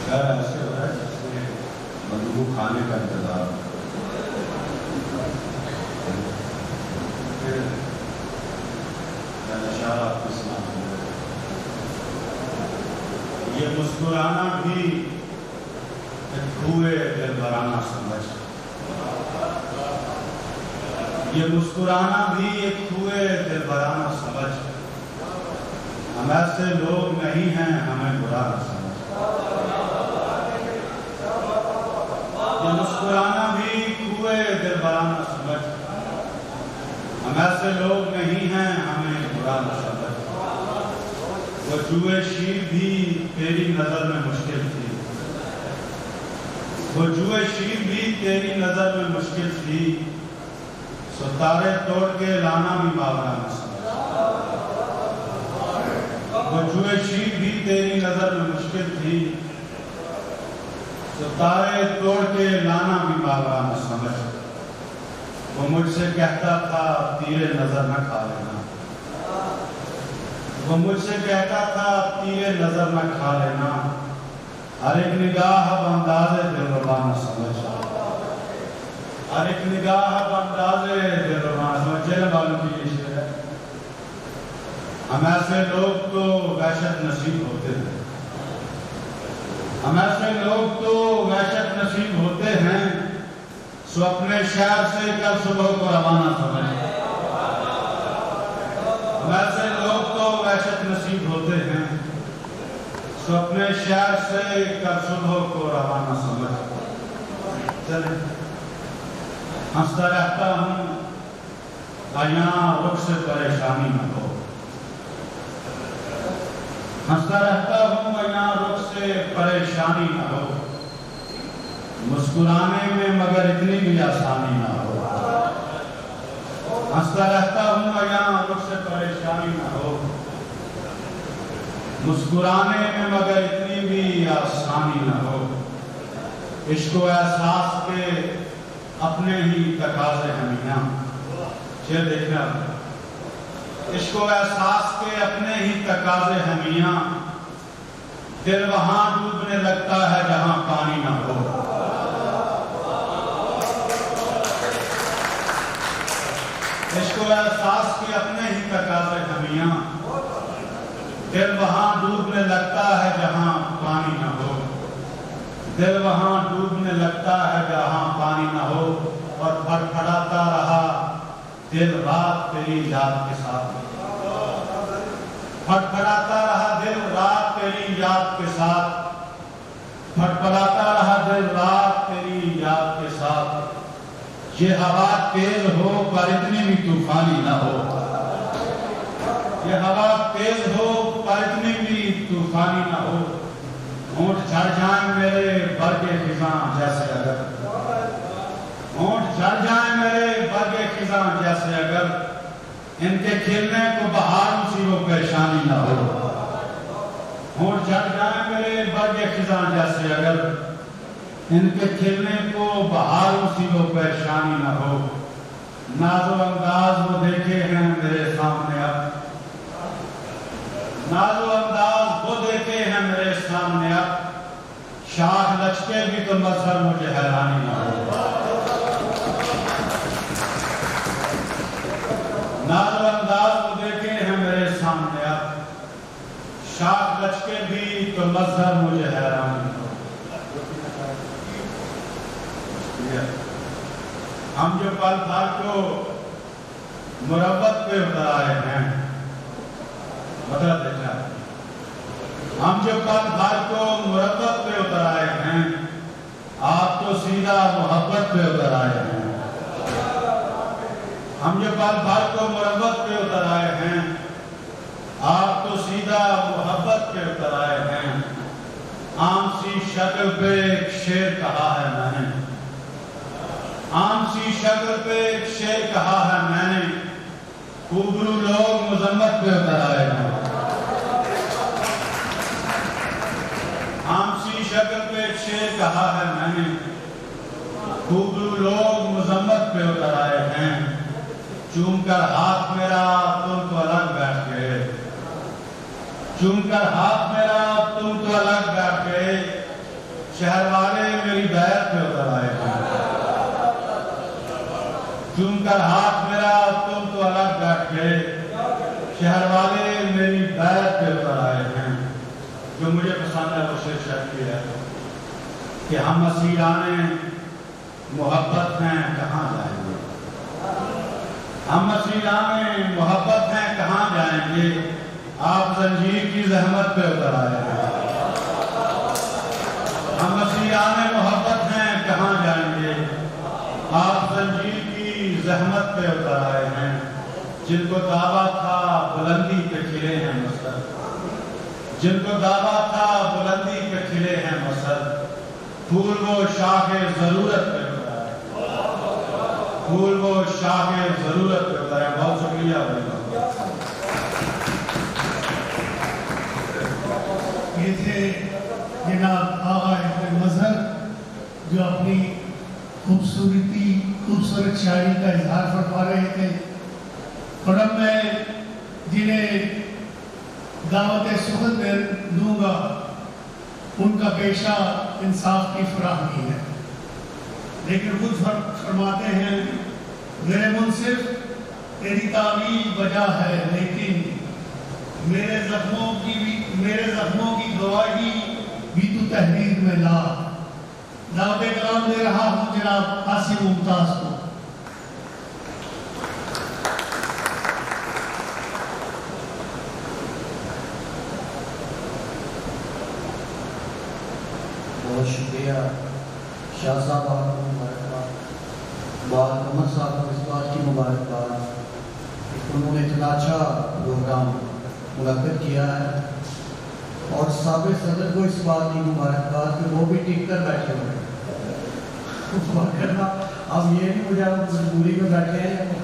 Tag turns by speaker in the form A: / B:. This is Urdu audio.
A: خیر ایسے ہو رہا ہے جیسے بدبو کھانے کا انتظار. پھر اشارہ آپ کو سنا دوں. یہ مسکرانا بھی ایک ہوئے دلبرانہ سمجھ. یہ مسکرانا بھی ایک ہوئے دلبرانہ سمجھ. ہم ایسے لوگ نہیں ہیں ہمیں برا نہ سمجھ. یہ مسکرانا بھی ہوئے دلبرانہ سمجھ. ہم ایسے لوگ نہیں ہیں ہمیں برا نہ سمجھ. وہ جوئے شیر بھی تیری نظر میں مشکل تھی. وہ جوئے شیر بھی تیری نظر میں مشکل تھی. ستارے توڑ کے لانا بھی باورا نہ سمجھ. وہ جوئے شیر بھی تیری نظر میں مشکل تھی. ستارے توڑ کے لانا بھی باورا نہ سمجھ. وہ مجھ سے کہتا تھا تیرے نظر نہ کھا لینا. وہ مجھ سے کہتا تھا تیرے نظر نہ کھا لینا. ہر ایک نگاہ اب انداز دلربا نہ سمجھ. ہر ایک نگاہ اب انداز دلربا نہ سمجھ. جیل والوں کی یہ شعر ہے. ہم ایسے لوگ تو وحشت نصیب ہوتے ہیں. ہم ایسے لوگ تو وحشت نصیب ہوتے ہیں. سو اپنے شہر سے کل صبح کو روانہ سمجھ. ہم ایسے لوگ تو وحشت نصیب ہوتے ہیں. سو اپنے شہر سے کل صبح کو روانہ سمجھ. چلیں ہنستا رہتا ہوں یہاں رخ سے پریشانی نہ ہو. ہنستا رہتا ہوں یہاں رخ سے پریشانی نہ ہو. مسکرانے میں مگر اتنی بھی آسانی نہ ہو. ہنستا رہتا ہوں یہاں رخ سے پریشانی نہ ہو. مسکرانے میں مگر اتنی بھی آسانی نہ ہو. عشق و احساس کے اپنے ہی تقاضے ہیں میاں. یہ دیکھنا عشق و احساس کے اپنے ہی تقاضے ہیں میاں. دل وہاں ڈوبنے لگتا ہے جہاں پانی نہ ہو. عشق و احساس کے اپنے ہی تقاضے ہیں میاں. دل وہاں ڈوبنے لگتا ہے جہاں پانی نہ ہو. دل وہاں ڈوبنے لگتا ہے جہاں پانی نہ ہو. اور پھڑپھڑاتا رہا دل رات تیری یاد کے ساتھ. پھڑپھڑاتا رہا دل رات تیری یاد کے ساتھ. پھڑپھڑاتا رہا دل رات تیری یاد کے ساتھ. یہ ہوا تیز ہو پر اتنی بھی طوفانی نہ ہو. یہ ہوا تیز ہو پر اتنی بھی طوفانی نہ ہو. ہونٹ جھڑ جائیں میرے برگ خزاں جیسے اگر. ہونٹ جھڑ جائیں میرے برگ خزاں جیسے اگر. ان کے کھلنے کو بہار سی وہ پریشانی نہ ہو. ہونٹ جھڑ جائیں میرے برگ خزاں جیسے اگر. ان کے کھلنے کو بہار سی وہ پریشانی نہ ہو. ناز و انداز وہ دیکھے ہیں میرے سامنے اب. ناز و انداز وہ دیکھے ہیں میرے سامنے اب. شاخ لچکے بھی تو مظہر مجھے حیرانی نہ ہو. ناز و انداز وہ دیکھے ہیں میرے سامنے اب. شاخ لچکے بھی تو مظہر مجھے حیرانی نہ ہو. ہم جو پل پل کو مربت پہ اتر آئے ہیں. مطلب دیکھا ہم جو پل پل کو مربت پہ اتر آئے ہیں. آپ تو سیدھا محبت پہ اتر آئے ہیں. ہم جو پل پل کو مربت پہ اتر آئے ہیں. آپ تو سیدھا محبت پہ اتر آئے ہیں. عام سی شکل پہ ایک شعر کہا ہے میں نے. عام سی شکل پہ ایک شعر کہا ہے میں نے. خوبرو لوگ مذمت پہ اتر آئے ہیں. عام سی شکل پہ ایک شعر کہا ہے میں نے. خوبرو لوگ مذمت پہ اتر آئے ہیں. چوم کر ہاتھ میرا تم تو الگ بیٹھ گئے. چوم کر ہاتھ میرا تم تو الگ بیٹھ گئے. شہر والے میری بیعت پہ اتر آئے ہیں، چوم کر ہاتھ میرا تم تو الگ بیٹھ گئے، شہر والے میری بیعت پہ اتر آئے ہیں۔ جو مجھے پسند ہے وہ شعر کی ہے کہ ہم مسیحانے محبت ہیں کہاں جائیں گے، ہم مسیحانے محبت ہیں کہاں جائیں گے، آپ زنجیر کی زحمت پہ اتر آئے ہیں۔ ہم مسیحانے محبت ہیں کہاں جائیں گے، آپ زنجیر کی زحمت پہ اتر آئے ہیں۔ جن کو دعویٰ تھا بلندی پہ کھلے ہیں مصر، جن کو دعویٰ تھا بلندی پہ کھلے ہیں مصر، پھول وہ شاخ ضرورت پہ اترا ہے، پھول وہ شاخ ضرورت پہ اترا ہے۔ بہت شکریہ بھائی۔
B: یہ تھے جناب آغا ابن مظہر جو اپنی خوبصورت شاعری کا اظہار فرما رہے تھے، اور اب میں جنہیں دعوت سخن میں دوں گا ان کا پیشہ انصاف کی فراہمی ہے، لیکن خود فرماتے ہیں میرے منصف تیری تعویل وجہ ہے، لیکن میرے زخموں کی گواہی بھی تو تحریر میں لا۔ دعوت کلام دے رہا ہوں جناب عاصم ممتاز کو۔
C: بہت شکریہ شاہ صاحب، آپ کو مبارکباد، بات محمد صاحب کو اس بات کی مبارکباد، انہوں نے اتنا اچھا پروگرام منعقد کیا ہے، اور سابق صدر کو اس بات کی مبارکباد کہ وہ بھی ٹک کر بیٹھے ہوئے ہیں۔ اب یہ نہیں مجھے مجبوری میں بیٹھے ہیں